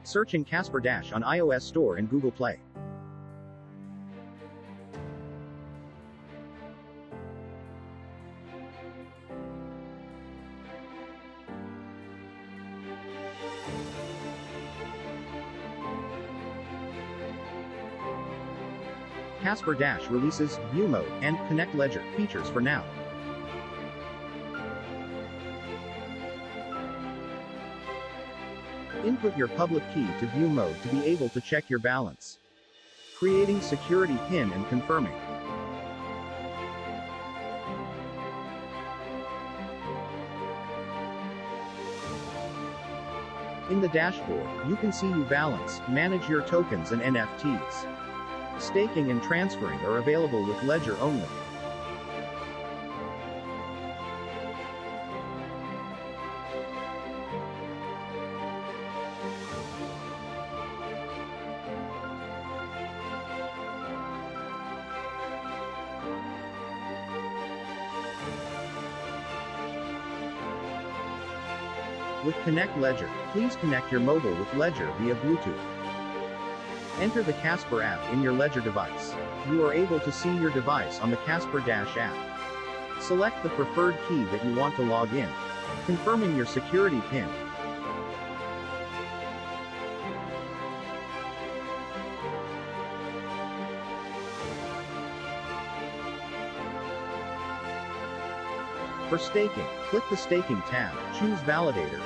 Searching CasperDash on iOS Store and Google Play. CasperDash releases View Mode and Connect Ledger features for now. Input your public key to View Mode to be able to check your balance. Creating security PIN and confirming. In the dashboard, you can see your balance, manage your tokens and NFTs. Staking and transferring are available with Ledger only. With Connect Ledger, please connect your mobile with Ledger via Bluetooth. Enter the Casper app in your Ledger device. You are able to see your device on the CasperDash app. Select the preferred key that you want to log in, confirming your security PIN. For staking, click the Staking tab, choose Validator.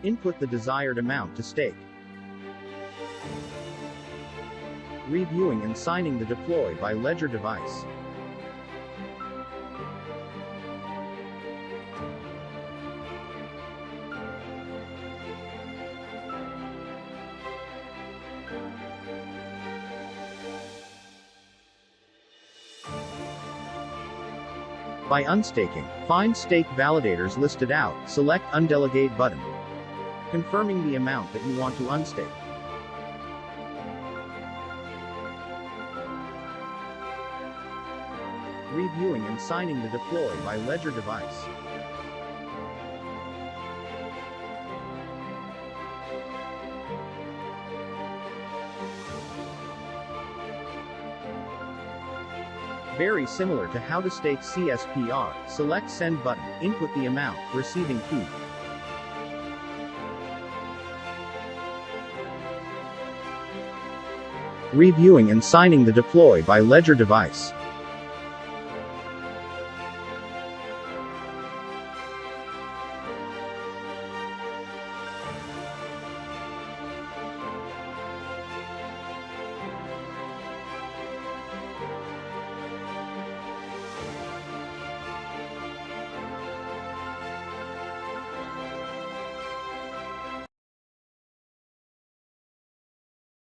Input the desired amount to stake. Reviewing and signing the Deploy by Ledger device. By unstaking, find stake validators listed out, select Undelegate button. Confirming the amount that you want to unstake. Reviewing and signing the Deploy by Ledger device. Very similar to how to stake CSPR, select Send button, input the amount, receiving key. Reviewing and signing the Deploy by Ledger device.